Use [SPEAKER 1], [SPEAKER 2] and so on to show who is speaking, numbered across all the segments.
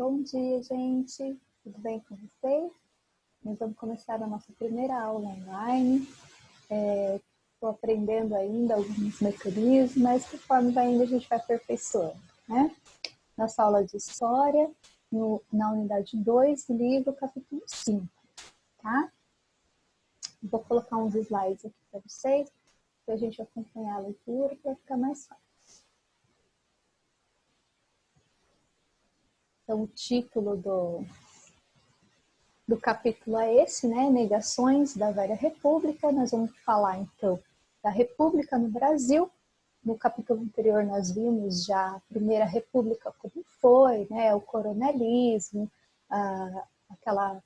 [SPEAKER 1] Bom dia, gente. Tudo bem com vocês? Nós vamos começar a nossa primeira aula online. Estou aprendendo ainda alguns mecanismos, mas conforme vai indo a gente vai aperfeiçoando, né? Nossa aula de História, na unidade 2 do livro, capítulo 5, tá? Vou colocar uns slides aqui para vocês, para a gente acompanhar a leitura, para ficar mais fácil. Então, o título do capítulo é esse, né? Negações da Velha República. Nós vamos falar, então, da República no Brasil. No capítulo anterior, nós vimos já a Primeira República como foi, né? O coronelismo, aquela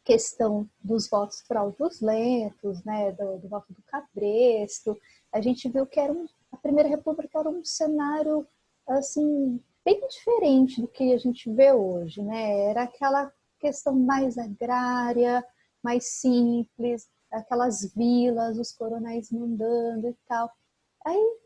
[SPEAKER 1] questão dos votos fraudulentos, né? Do voto do cabresto. A gente viu que a Primeira República era um cenário, assim, bem diferente do que a gente vê hoje, né? Era aquela questão mais agrária, mais simples, aquelas vilas, os coronéis mandando e tal. Aí,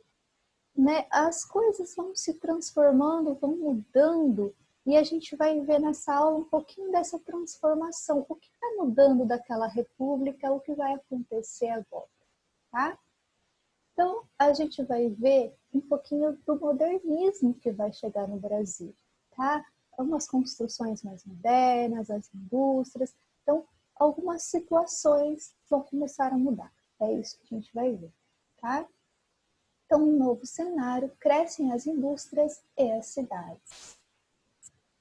[SPEAKER 1] né, as coisas vão se transformando, vão mudando, e a gente vai ver nessa aula um pouquinho dessa transformação. O que vai mudando daquela república, o que vai acontecer agora, tá? Então, a gente vai ver um pouquinho do modernismo que vai chegar no Brasil, tá? Algumas construções mais modernas, as indústrias. Então, algumas situações vão começar a mudar. É isso que a gente vai ver, tá? Então, um novo cenário, crescem as indústrias e as cidades.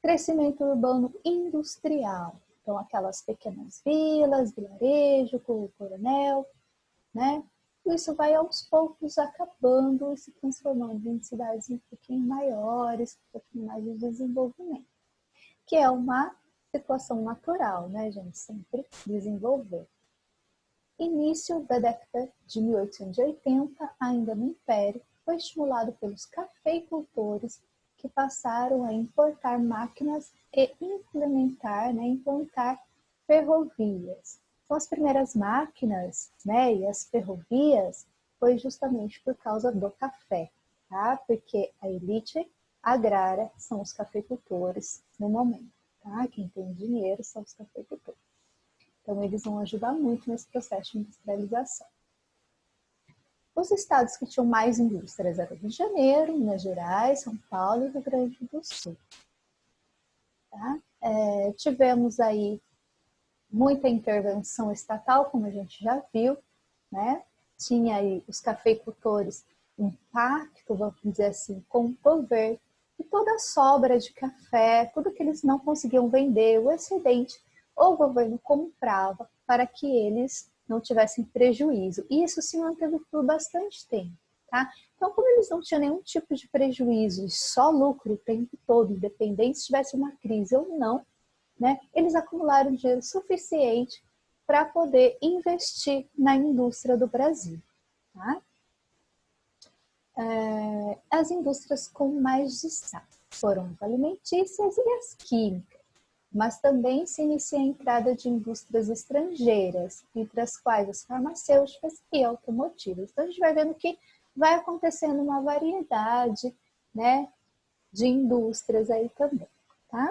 [SPEAKER 1] Crescimento urbano industrial. Então, aquelas pequenas vilas, vilarejo, coronel, né? Isso vai aos poucos acabando e se transformando em cidades um pouquinho maiores, um pouquinho mais de desenvolvimento. Que é uma situação natural, né, gente? Sempre desenvolver. Início da década de 1880, ainda no Império, foi estimulado pelos cafeicultores que passaram a importar máquinas e implantar ferrovias. Então, as primeiras máquinas, né, e as ferrovias foi justamente por causa do café, tá? Porque a elite agrária são os cafeicultores no momento, tá? Quem tem dinheiro são os cafeicultores. Então, eles vão ajudar muito nesse processo de industrialização. Os estados que tinham mais indústrias eram Rio de Janeiro, Minas Gerais, São Paulo e Rio Grande do Sul. Tá? Tivemos aí muita intervenção estatal, como a gente já viu, né? Tinha aí os cafeicultores um pacto, vamos dizer assim, com o governo, e toda a sobra de café, tudo que eles não conseguiam vender, o excedente, o governo comprava para que eles não tivessem prejuízo. E isso se manteve por bastante tempo, tá? Então, como eles não tinham nenhum tipo de prejuízo e só lucro o tempo todo, independente se tivesse uma crise ou não, né, eles acumularam dinheiro suficiente para poder investir na indústria do Brasil. Tá? As indústrias com mais destaque foram as alimentícias e as químicas, mas também se inicia a entrada de indústrias estrangeiras, entre as quais as farmacêuticas e automotivas. Então, a gente vai vendo que vai acontecendo uma variedade, né, de indústrias aí também, tá?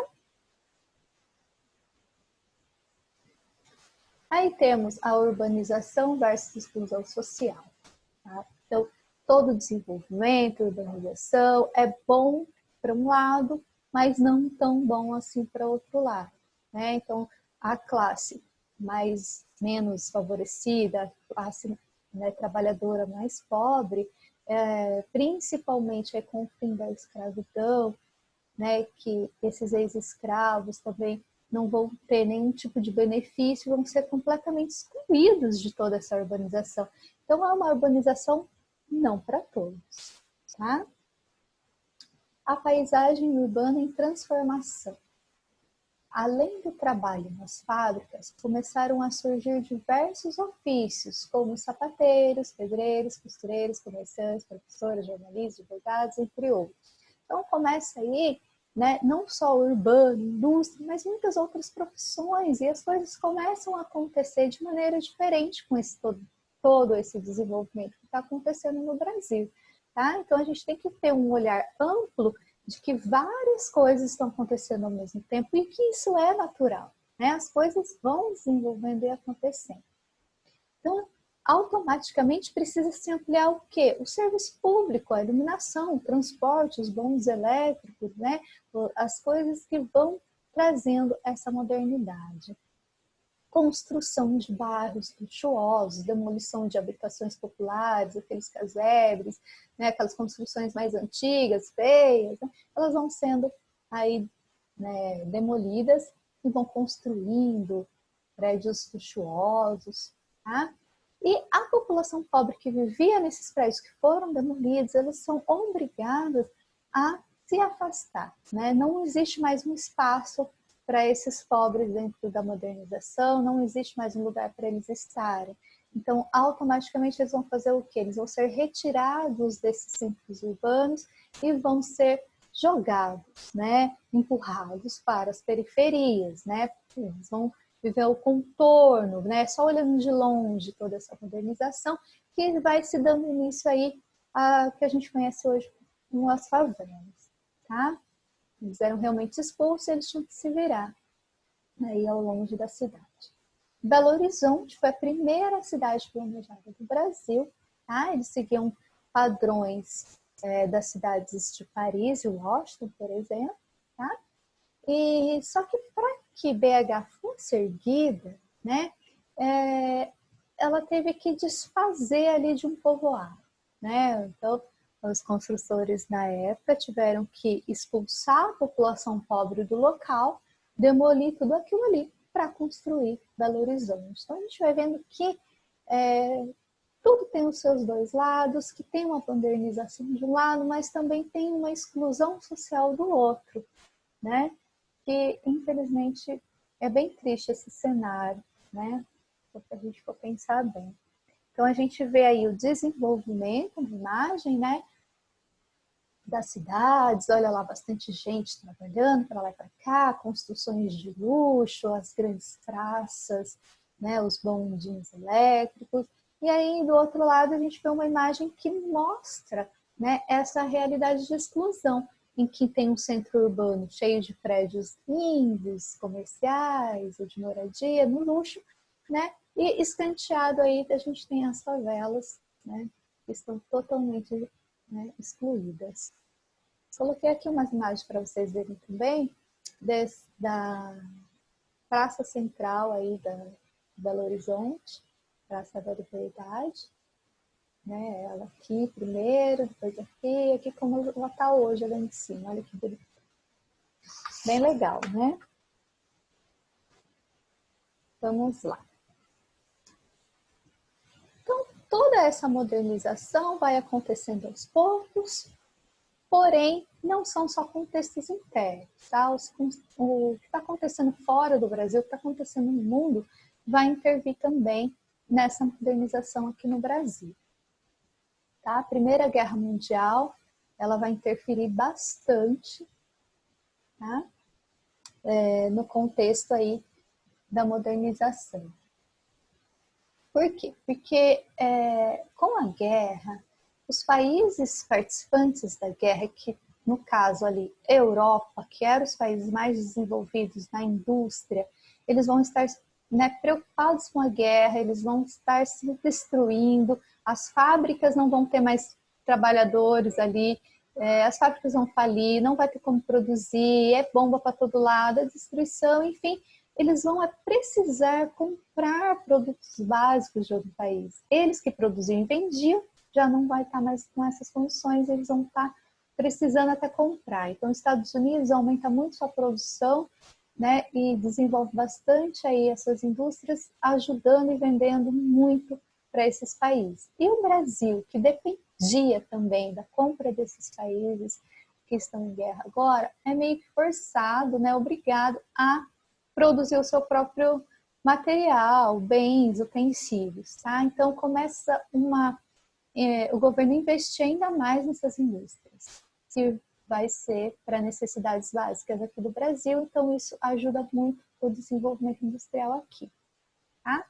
[SPEAKER 1] Aí temos a urbanização versus exclusão social. Tá? Então, todo desenvolvimento, urbanização é bom para um lado, mas não tão bom assim para outro lado. Né? Então, a classe menos favorecida, a classe, né, trabalhadora mais pobre, principalmente com o fim da escravidão, né, que esses ex-escravos também não vão ter nenhum tipo de benefício, vão ser completamente excluídos de toda essa urbanização. Então, é uma urbanização não para todos, tá? A paisagem urbana em transformação. Além do trabalho nas fábricas, começaram a surgir diversos ofícios, como sapateiros, pedreiros, costureiros, comerciantes, professores, jornalistas, advogados, entre outros. Então, começa aí, né, não só urbano, indústria, mas muitas outras profissões, e as coisas começam a acontecer de maneira diferente com todo esse desenvolvimento que está acontecendo no Brasil. Tá? Então, a gente tem que ter um olhar amplo de que várias coisas estão acontecendo ao mesmo tempo e que isso é natural, né? As coisas vão desenvolvendo e acontecendo. Então, automaticamente precisa se ampliar o quê? O serviço público, a iluminação, o transporte, os bons elétricos, né? As coisas que vão trazendo essa modernidade. Construção de bairros luxuosos, demolição de habitações populares, aqueles casebres, né? Aquelas construções mais antigas, feias, né? Elas vão sendo aí, né, demolidas e vão construindo prédios luxuosos, tá? E a população pobre que vivia nesses prédios que foram demolidos, elas são obrigadas a se afastar, né? Não existe mais um espaço para esses pobres dentro da modernização, não existe mais um lugar para eles estarem. Então, automaticamente eles vão fazer o quê? Eles vão ser retirados desses centros urbanos e vão ser jogados, né? Empurrados para as periferias, né? Eles vão viver o contorno, né? Só olhando de longe toda essa modernização que vai se dando início aí a que a gente conhece hoje como as favelas, tá? Eles eram realmente expulsos e eles tinham que se virar aí ao longe da cidade. Belo Horizonte foi a primeira cidade planejada do Brasil, tá? Eles seguiam padrões das cidades de Paris e Washington, por exemplo, tá? E só que para que BH fosse erguida, né, ela teve que desfazer ali de um povoado, né? Então, os construtores na época tiveram que expulsar a população pobre do local, demolir tudo aquilo ali para construir Belo Horizonte. Então, a gente vai vendo que tudo tem os seus dois lados, que tem uma modernização de um lado, mas também tem uma exclusão social do outro, né? Que, infelizmente, é bem triste esse cenário, né? Se a gente for pensar bem. Então, a gente vê aí o desenvolvimento na imagem, né? Das cidades, olha lá, bastante gente trabalhando para lá e para cá, construções de luxo, as grandes praças, né? Os bondinhos elétricos. E aí, do outro lado, a gente vê uma imagem que mostra, né, essa realidade de exclusão, em que tem um centro urbano cheio de prédios lindos, comerciais, ou de moradia, no luxo, né? E escanteado aí a gente tem as favelas, né? Que estão totalmente, né, excluídas. Coloquei aqui umas imagens para vocês verem também da praça central aí da Belo Horizonte, Praça da Liberdade, né? Ela aqui primeiro, depois aqui como ela está hoje lá em cima, olha que bonito. Bem legal, né? Vamos lá. Então, toda essa modernização vai acontecendo aos poucos, porém, não são só contextos internos, tá? O que está acontecendo fora do Brasil, o que está acontecendo no mundo, vai intervir também nessa modernização aqui no Brasil. Tá? A Primeira Guerra Mundial, ela vai interferir bastante, tá? No contexto aí da modernização. Por quê? Porque com a guerra, os países participantes da guerra, que no caso ali, Europa, que eram os países mais desenvolvidos na indústria, eles vão estar, né, preocupados com a guerra, eles vão estar se destruindo, as fábricas não vão ter mais trabalhadores ali, as fábricas vão falir, não vai ter como produzir, é bomba para todo lado, é destruição, enfim, eles vão precisar comprar produtos básicos de outro país. Eles que produziam e vendiam, já não vai estar mais com essas condições, eles vão estar precisando até comprar. Então, os Estados Unidos aumenta muito sua produção, né, e desenvolve bastante aí essas indústrias, ajudando e vendendo muito para esses países. E o Brasil, que dependia também da compra desses países que estão em guerra agora, é meio que forçado, né, obrigado a produzir o seu próprio material, bens, utensílios, tá? Então começa o governo investir ainda mais nessas indústrias, que vai ser para necessidades básicas aqui do Brasil, então isso ajuda muito o desenvolvimento industrial aqui, tá?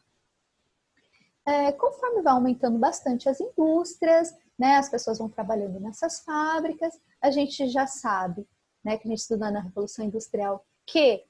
[SPEAKER 1] Conforme vai aumentando bastante as indústrias, né, as pessoas vão trabalhando nessas fábricas, a gente já sabe né, que a gente estuda na Revolução Industrial, que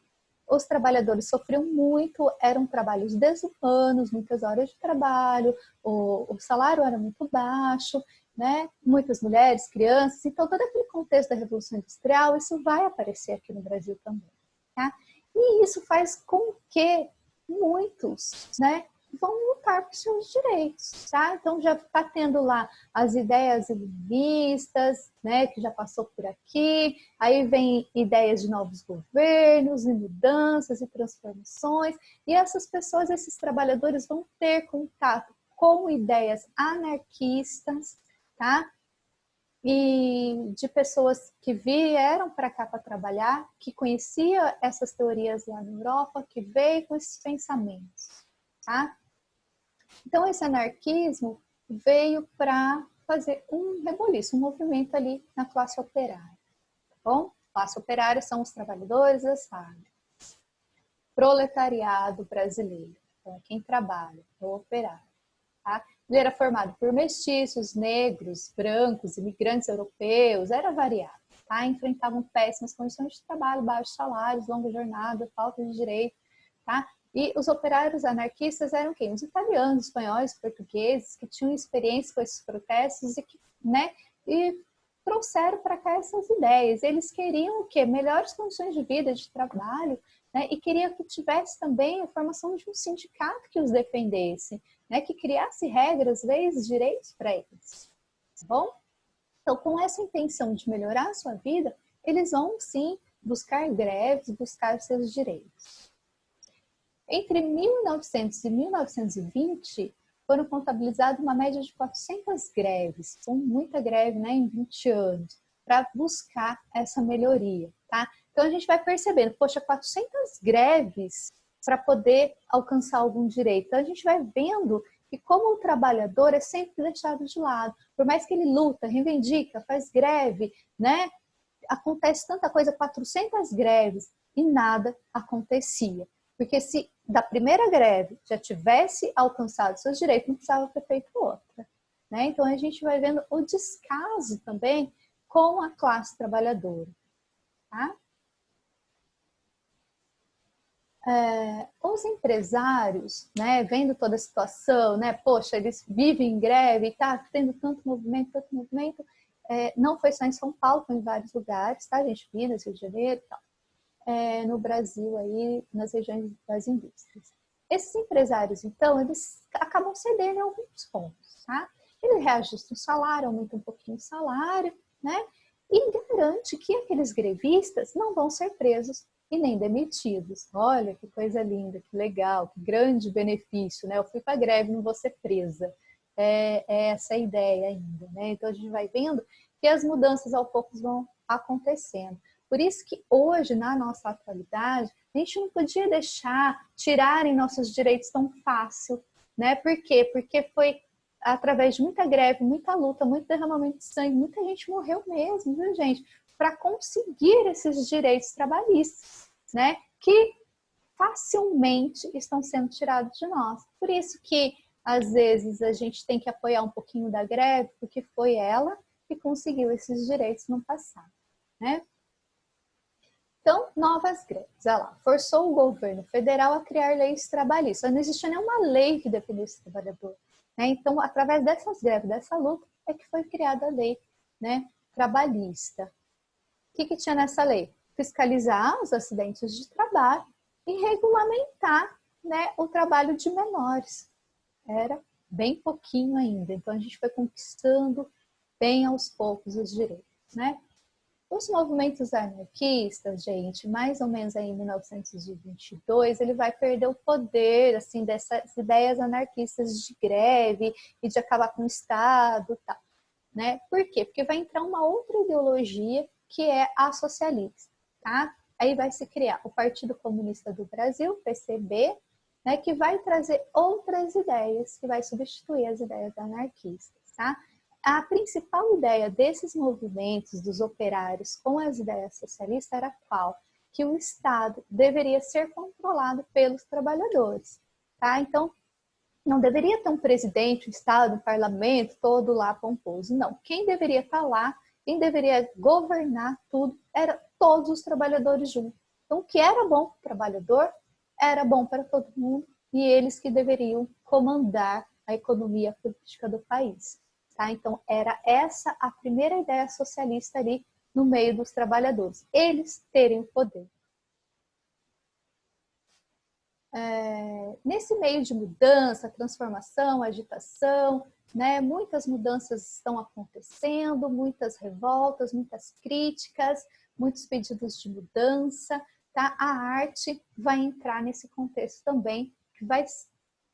[SPEAKER 1] os trabalhadores sofriam muito, eram trabalhos desumanos, muitas horas de trabalho, o salário era muito baixo, né? Muitas mulheres, crianças, então todo aquele contexto da Revolução Industrial, isso vai aparecer aqui no Brasil também. Tá? E isso faz com que muitos, né, vão lutar por seus direitos, tá? Então já está tendo lá as ideias iluministas, né, que já passou por aqui, aí vem ideias de novos governos, e mudanças e transformações, e essas pessoas, esses trabalhadores vão ter contato com ideias anarquistas, tá? E de pessoas que vieram para cá para trabalhar, que conhecia essas teorias lá na Europa, que veio com esses pensamentos, tá? Então esse anarquismo veio para fazer um reboliço, um movimento ali na classe operária, tá bom? Classe operária são os trabalhadores das fábricas. Proletariado brasileiro, então é quem trabalha, é o operário, tá? Ele era formado por mestiços, negros, brancos, imigrantes europeus, era variado, tá? Enfrentavam péssimas condições de trabalho, baixos salários, longa jornada, falta de direito, tá? E os operários anarquistas eram quem? Os italianos, espanhóis, portugueses, que tinham experiência com esses protestos e que, né, e trouxeram para cá essas ideias. Eles queriam o quê? Melhores condições de vida, de trabalho, né? E queriam que tivesse também a formação de um sindicato que os defendesse, né, que criasse regras, leis, direitos para eles, tá bom? Então, com essa intenção de melhorar a sua vida, eles vão, sim, buscar greves, buscar seus direitos. Entre 1900 e 1920, foram contabilizadas uma média de 400 greves, com muita greve, né, em 20 anos, para buscar essa melhoria, tá? Então, a gente vai percebendo, poxa, 400 greves para poder alcançar algum direito. Então, a gente vai vendo que como o trabalhador é sempre deixado de lado, por mais que ele luta, reivindica, faz greve, né? Acontece tanta coisa, 400 greves e nada acontecia. Porque se da primeira greve já tivesse alcançado seus direitos, não precisava ter feito outra, né? Então a gente vai vendo o descaso também com a classe trabalhadora, tá? Os empresários, né, vendo toda a situação, né, poxa, eles vivem em greve, tá tendo tanto movimento, não foi só em São Paulo, foi em vários lugares, tá, gente, Minas, Rio de Janeiro e tal, no Brasil aí, nas regiões das indústrias. Esses empresários, então, eles acabam cedendo em alguns pontos, tá? Ele reajusta o salário, aumenta um pouquinho o salário, né, e garante que aqueles grevistas não vão ser presos e nem demitidos. Olha que coisa linda, que legal, que grande benefício, né? Eu fui para greve, não vou ser presa. É essa a ideia ainda, né? Então a gente vai vendo que as mudanças aos poucos vão acontecendo. Por isso que hoje, na nossa atualidade, a gente não podia deixar tirarem nossos direitos tão fácil, né? Por quê? Porque foi através de muita greve, muita luta, muito derramamento de sangue, muita gente morreu mesmo, viu, gente? Para conseguir esses direitos trabalhistas, né? Que facilmente estão sendo tirados de nós. Por isso que, às vezes, a gente tem que apoiar um pouquinho da greve, porque foi ela que conseguiu esses direitos no passado, né? Então, novas greves. Olha lá, forçou o governo federal a criar leis trabalhistas. Não existia nenhuma lei que defendesse o trabalhador, né? Então, através dessas greves, dessa luta, é que foi criada a lei, né, trabalhista. O que tinha nessa lei? Fiscalizar os acidentes de trabalho e regulamentar, né, o trabalho de menores. Era bem pouquinho ainda, então a gente foi conquistando bem aos poucos os direitos, né? Os movimentos anarquistas, gente, mais ou menos aí em 1922, ele vai perder o poder, assim, dessas ideias anarquistas de greve e de acabar com o Estado e tal, né? Por quê? Porque vai entrar uma outra ideologia que é a socialista, tá? Aí vai se criar o Partido Comunista do Brasil, PCB, né, que vai trazer outras ideias, que vai substituir as ideias anarquistas, tá? A principal ideia desses movimentos dos operários com as ideias socialistas era qual? Que o Estado deveria ser controlado pelos trabalhadores, tá? Então, não deveria ter um presidente, um Estado, um parlamento todo lá pomposo, não. Quem deveria estar lá quem deveria governar tudo era todos os trabalhadores juntos. Então, o que era bom para o trabalhador era bom para todo mundo e eles que deveriam comandar a economia política do país. Tá? Então, era essa a primeira ideia socialista ali no meio dos trabalhadores, eles terem o poder. Nesse meio de mudança, transformação, agitação, né, muitas mudanças estão acontecendo, muitas revoltas, muitas críticas, muitos pedidos de mudança. Tá? A arte vai entrar nesse contexto também, que vai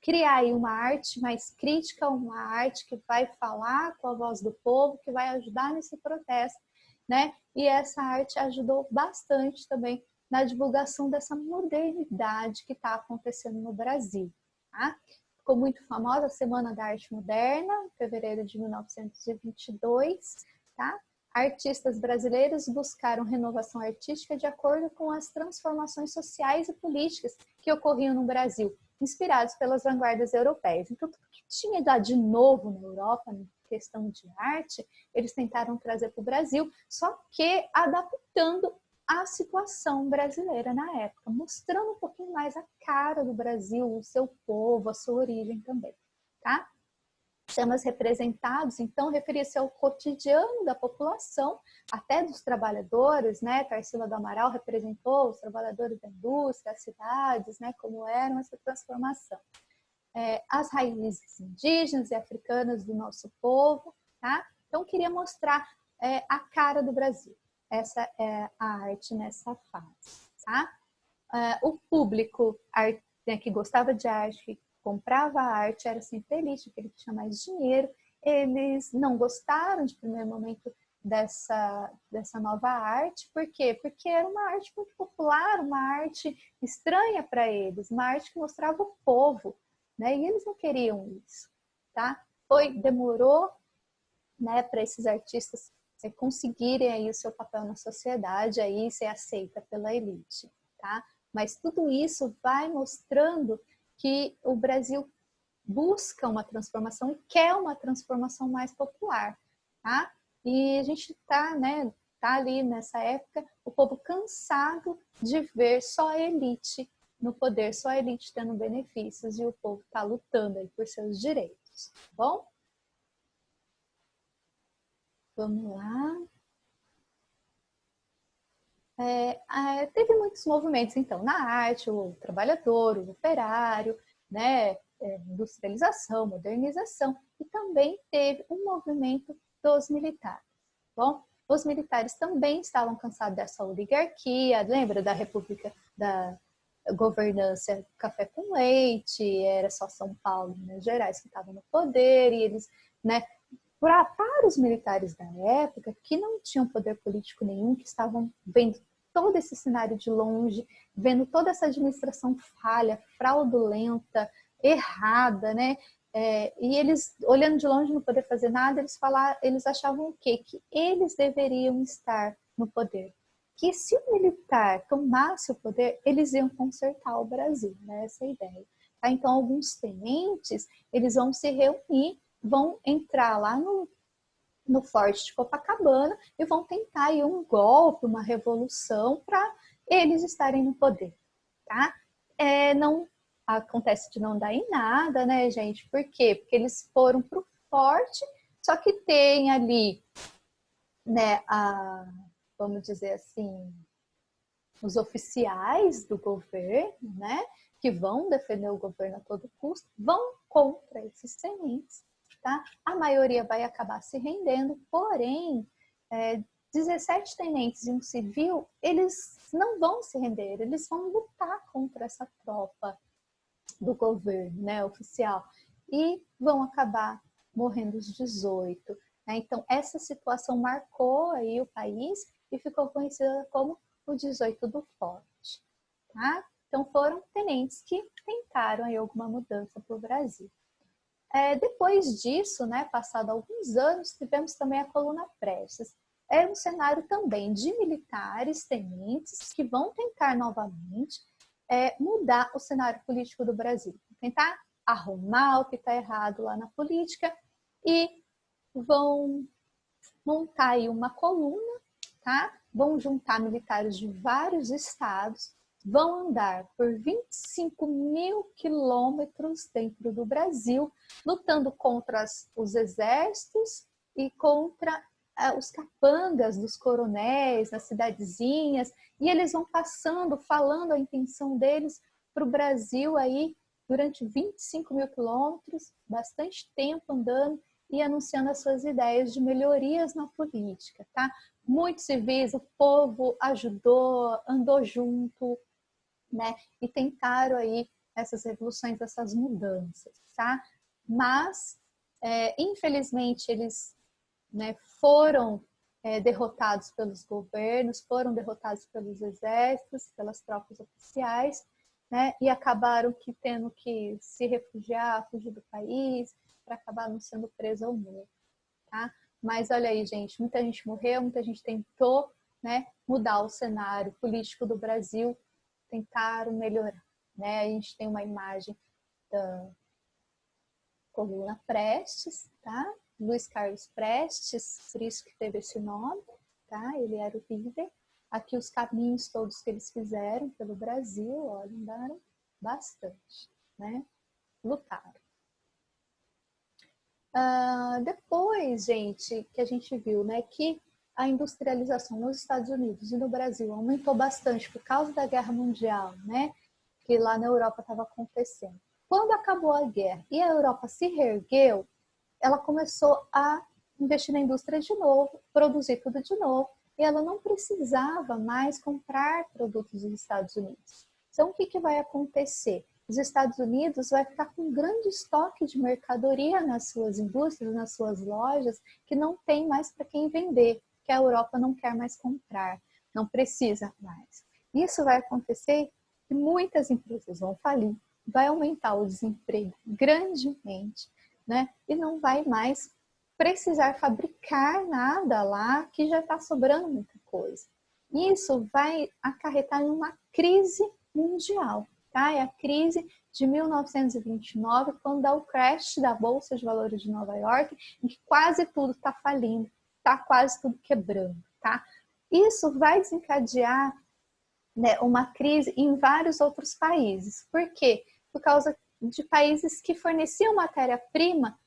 [SPEAKER 1] criar aí uma arte mais crítica, uma arte que vai falar com a voz do povo, que vai ajudar nesse protesto, né? E essa arte ajudou bastante também na divulgação dessa modernidade que está acontecendo no Brasil. Tá? Ficou muito famosa a Semana da Arte Moderna, em fevereiro de 1922. Tá? Artistas brasileiros buscaram renovação artística de acordo com as transformações sociais e políticas que ocorriam no Brasil, inspirados pelas vanguardas europeias. Então, tudo que tinha de novo na Europa, em questão de arte, eles tentaram trazer para o Brasil, só que adaptando a situação brasileira na época, mostrando um pouquinho mais a cara do Brasil, o seu povo, a sua origem também, tá? Temas representados, então, referia-se ao cotidiano da população, até dos trabalhadores, né? Tarsila do Amaral representou os trabalhadores da indústria, as cidades, né? Como eram essa transformação. As raízes indígenas e africanas do nosso povo, tá? Então, queria mostrar a cara do Brasil. Essa é a arte nessa fase, tá? O público que gostava de arte, que comprava arte, era sempre elite, porque ele tinha mais dinheiro. Eles não gostaram de primeiro momento dessa nova arte. Por quê? Porque era uma arte muito popular, uma arte estranha para eles, uma arte que mostrava o povo, né? E eles não queriam isso, tá? Demorou, né, para esses artistas conseguirem aí o seu papel na sociedade, aí ser aceita pela elite, tá? Mas tudo isso vai mostrando que o Brasil busca uma transformação e quer uma transformação mais popular, tá? E a gente tá, né, tá ali nessa época, o povo cansado de ver só a elite no poder, só a elite tendo benefícios e o povo tá lutando aí por seus direitos, tá bom? Vamos lá. Teve muitos movimentos, então, na arte, o trabalhador, o operário, né, industrialização, modernização, e também teve um movimento dos militares. Bom, os militares também estavam cansados dessa oligarquia, lembra da República da governança café com leite, era só São Paulo e Minas Gerais que estavam no poder, e eles, né, para os militares da época, que não tinham poder político nenhum, que estavam vendo todo esse cenário de longe, vendo toda essa administração falha, fraudulenta, errada, né? E eles, olhando de longe, não poder fazer nada, eles achavam o quê? Que eles deveriam estar no poder. Que se o militar tomasse o poder, eles iam consertar o Brasil, né? Essa é a ideia. Tá? Então, alguns tenentes, eles vão se reunir, vão entrar lá no Forte de Copacabana e vão tentar aí um golpe, uma revolução para eles estarem no poder, tá? Não acontece de não dar em nada, né, gente? Por quê? Porque eles foram pro Forte, só que tem ali, né, vamos dizer assim, os oficiais do governo, né, que vão defender o governo a todo custo, vão contra esses tenentes. Tá? A maioria vai acabar se rendendo, porém, 17 tenentes e um civil, eles não vão se render, eles vão lutar contra essa tropa do governo, né, oficial, e vão acabar morrendo os 18. Né? Então, essa situação marcou aí o país e ficou conhecida como o 18 do Forte. Tá? Então, foram tenentes que tentaram aí alguma mudança para o Brasil. Depois disso, né, passado alguns anos, tivemos também a Coluna Prestes. É um cenário também de militares, tenentes, que vão tentar novamente mudar o cenário político do Brasil. Tentar arrumar o que está errado lá na política e vão montar aí uma coluna, tá? Vão juntar militares de vários estados, vão andar por 25 mil quilômetros dentro do Brasil, lutando contra os exércitos e contra os capangas dos coronéis nas cidadezinhas, e eles vão passando, falando a intenção deles para o Brasil aí durante 25 mil quilômetros, bastante tempo andando e anunciando as suas ideias de melhorias na política, tá? Muitos civis, o povo ajudou, andou junto, né? E tentaram aí essas revoluções, essas mudanças, tá? Mas, infelizmente, eles, né, foram derrotados pelos governos, foram derrotados pelos exércitos, pelas tropas oficiais, né? E acabaram tendo que se refugiar, fugir do país, para acabar não sendo preso ou morto, tá? Mas olha aí, gente, muita gente morreu, muita gente tentou, né, mudar o cenário político do Brasil, tentaram melhorar, né? A gente tem uma imagem da coluna Prestes, tá? Luiz Carlos Prestes, por isso que teve esse nome, tá? Ele era o líder. Aqui os caminhos todos que eles fizeram pelo Brasil, olha, andaram bastante, né? Lutaram. Depois, gente, que a gente viu, né, que a industrialização nos Estados Unidos e no Brasil aumentou bastante por causa da Guerra Mundial, né, que lá na Europa estava acontecendo. Quando acabou a guerra e a Europa se reergueu, ela começou a investir na indústria de novo, produzir tudo de novo, e ela não precisava mais comprar produtos dos Estados Unidos. Então, o que vai acontecer? Os Estados Unidos vai ficar com um grande estoque de mercadoria nas suas indústrias, nas suas lojas, que não tem mais para quem vender, que a Europa não quer mais comprar, não precisa mais. Isso vai acontecer e muitas empresas vão falir, vai aumentar o desemprego grandemente, né? E não vai mais precisar fabricar nada lá, que já está sobrando muita coisa. Isso vai acarretar em uma crise mundial, tá? É a crise de 1929, quando dá o crash da Bolsa de Valores de Nova York, em que quase tudo está falindo, está quase tudo quebrando, tá? Isso vai desencadear, né, uma crise em vários outros países. Por quê? Por causa de países que forneciam matéria-prima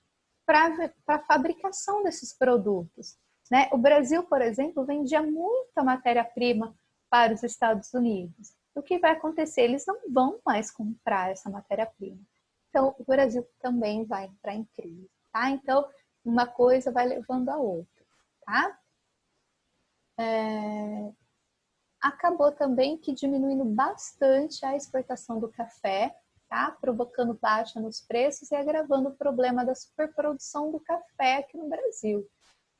[SPEAKER 1] para a fabricação desses produtos, né? O Brasil, por exemplo, vendia muita matéria-prima para os Estados Unidos. O que vai acontecer? Eles não vão mais comprar essa matéria-prima. Então, o Brasil também vai entrar em crise, tá? Então, uma coisa vai levando a outra, tá? Acabou também que diminuindo bastante a exportação do café, tá? Provocando baixa nos preços e agravando o problema da superprodução do café aqui no Brasil,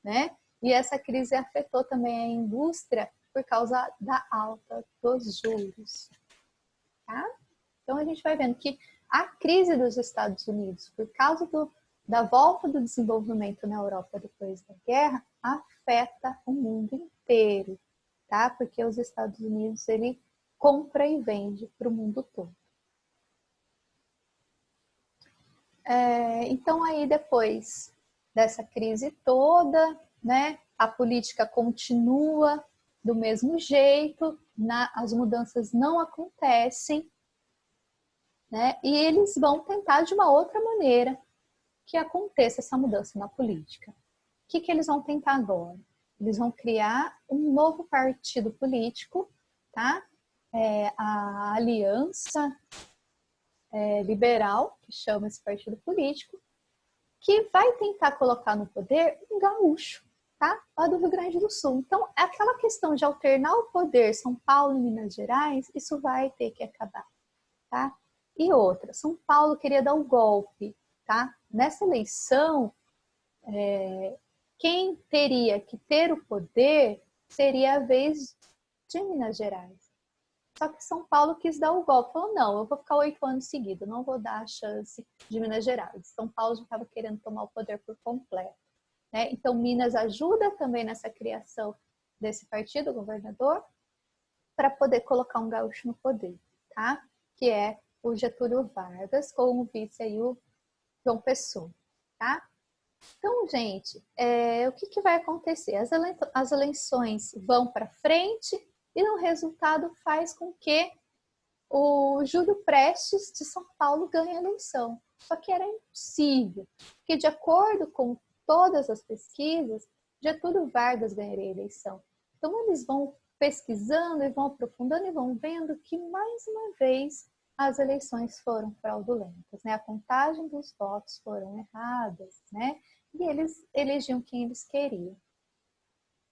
[SPEAKER 1] né? E essa crise afetou também a indústria por causa da alta dos juros, tá? Então a gente vai vendo que a crise dos Estados Unidos, por causa da volta do desenvolvimento na Europa depois da guerra, afeta o mundo inteiro, tá? Porque os Estados Unidos, ele compra e vende para o mundo todo. Então aí depois dessa crise toda, né, a política continua do mesmo jeito, as mudanças não acontecem, né, e eles vão tentar de uma outra maneira que aconteça essa mudança na política. O que eles vão tentar agora? Eles vão criar um novo partido político, tá? A Aliança Liberal, que chama esse partido político, que vai tentar colocar no poder um gaúcho, tá? Lá do Rio Grande do Sul. Então, aquela questão de alternar o poder São Paulo e Minas Gerais, isso vai ter que acabar, tá? E outra, São Paulo queria dar um golpe, tá? Nessa eleição, quem teria que ter o poder seria a vez de Minas Gerais. Só que São Paulo quis dar o golpe. Falou, não, eu vou ficar 8 anos seguidos, não vou dar a chance de Minas Gerais. São Paulo já estava querendo tomar o poder por completo, né? Então, Minas ajuda também nessa criação desse partido, governador, para poder colocar um gaúcho no poder, tá? Que é o Getúlio Vargas, com o vice aí o João Pessoa, tá? Então, gente, o que vai acontecer? As eleições vão para frente e no resultado faz com que o Júlio Prestes de São Paulo ganhe a eleição. Só que era impossível, porque de acordo com todas as pesquisas, Getúlio Vargas ganharia a eleição. Então eles vão pesquisando e vão aprofundando e vão vendo que mais uma vez as eleições foram fraudulentas, né? A contagem dos votos foram erradas, né? E eles elegiam quem eles queriam.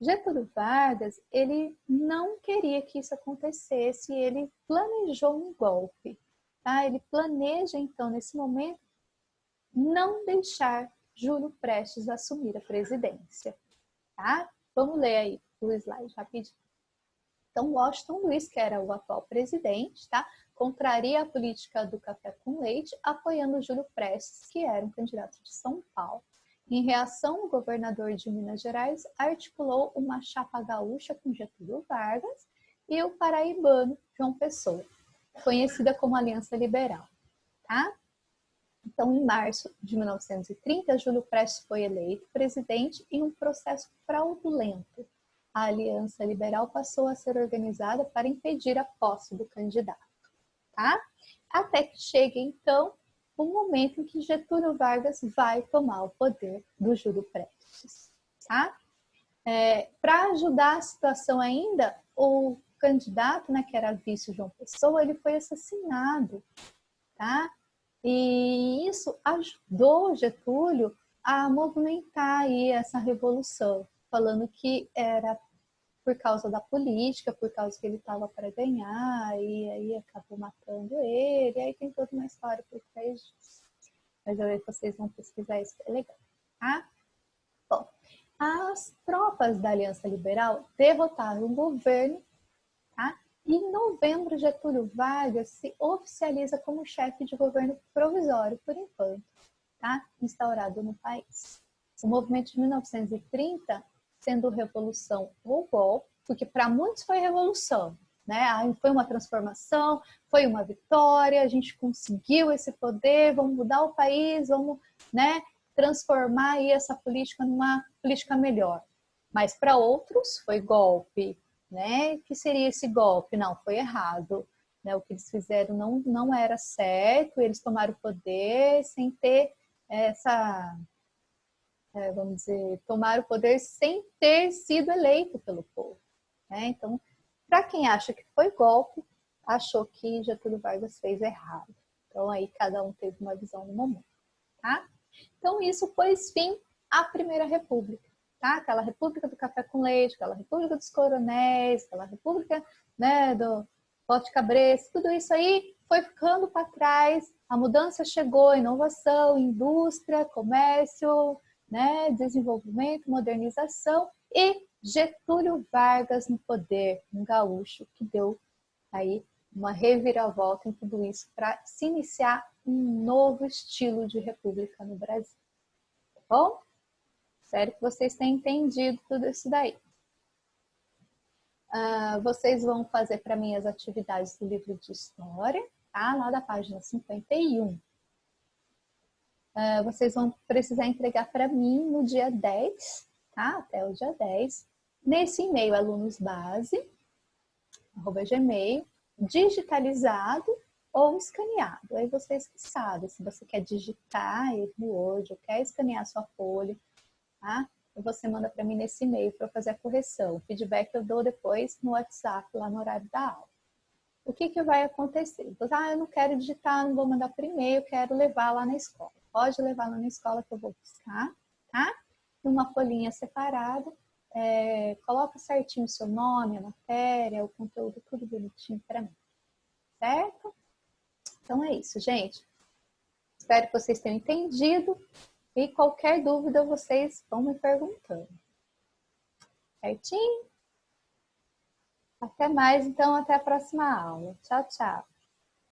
[SPEAKER 1] Getúlio Vargas, ele não queria que isso acontecesse, ele planejou um golpe, tá? Ele planeja, então, nesse momento, não deixar Júlio Prestes assumir a presidência, tá? Vamos ler aí o slide rapidinho. Então, Washington Luiz, que era o atual presidente, tá? Contraria a política do café com leite, apoiando Júlio Prestes, que era um candidato de São Paulo. Em reação, o governador de Minas Gerais articulou uma chapa gaúcha com Getúlio Vargas e o paraibano João Pessoa, conhecida como Aliança Liberal. Tá? Então, em março de 1930, Júlio Prestes foi eleito presidente em um processo fraudulento. A Aliança Liberal passou a ser organizada para impedir a posse do candidato. Tá? Até que chegue, então, o momento em que Getúlio Vargas vai tomar o poder do Júlio Prestes. Tá? Para ajudar a situação ainda, o candidato, né, que era vice João Pessoa, ele foi assassinado. Tá? E isso ajudou Getúlio a movimentar aí essa revolução, falando que era por causa da política, por causa que ele estava para ganhar, e aí acabou matando ele, e aí tem toda uma história por trás disso. Mas eu vejo que vocês vão pesquisar isso, que é legal. Tá? Bom, as tropas da Aliança Liberal derrotaram o governo, tá? E em novembro, Getúlio Vargas se oficializa como chefe de governo provisório, por enquanto, tá? Instaurado no país. O movimento de 1930, sendo revolução ou golpe, porque para muitos foi revolução, né? Foi uma transformação, foi uma vitória, a gente conseguiu esse poder, vamos mudar o país, vamos, né, transformar aí essa política numa política melhor. Mas para outros foi golpe, né? Que seria esse golpe? Não, foi errado. Né? O que eles fizeram não era certo, eles tomaram o poder sem ter essa, vamos dizer, tomar o poder sem ter sido eleito pelo povo. Né? Então, para quem acha que foi golpe, achou que Getúlio Vargas fez errado. Então, aí cada um teve uma visão no momento. Tá? Então, isso pôs fim à Primeira República. Tá? Aquela República do Café com Leite, aquela República dos Coronéis, aquela República, né, do Pote Cabresto, tudo isso aí foi ficando para trás. A mudança chegou, inovação, indústria, comércio, né, desenvolvimento, modernização e Getúlio Vargas no poder, um gaúcho que deu aí uma reviravolta em tudo isso para se iniciar um novo estilo de república no Brasil. Tá bom? Espero que vocês tenham entendido tudo isso daí. Vocês vão fazer para mim as atividades do livro de história, tá? Lá da página 51. Vocês vão precisar entregar para mim no dia 10, tá? Até o dia 10. Nesse e-mail, alunosbase@gmail, digitalizado ou escaneado. Aí vocês que sabem, se você quer digitar ele no Word ou quer escanear sua folha, tá? Você manda para mim nesse e-mail para eu fazer a correção. O feedback eu dou depois no WhatsApp, lá no horário da aula. O que vai acontecer? Eu não quero digitar, não vou mandar por e-mail, eu quero levar lá na escola. Pode levar lá na escola que eu vou buscar, tá? Numa folhinha separada, coloca certinho o seu nome, a matéria, o conteúdo, tudo bonitinho para mim. Certo? Então é isso, gente. Espero que vocês tenham entendido. E qualquer dúvida, vocês vão me perguntando. Certinho? Até mais, então, até a próxima aula. Tchau, tchau.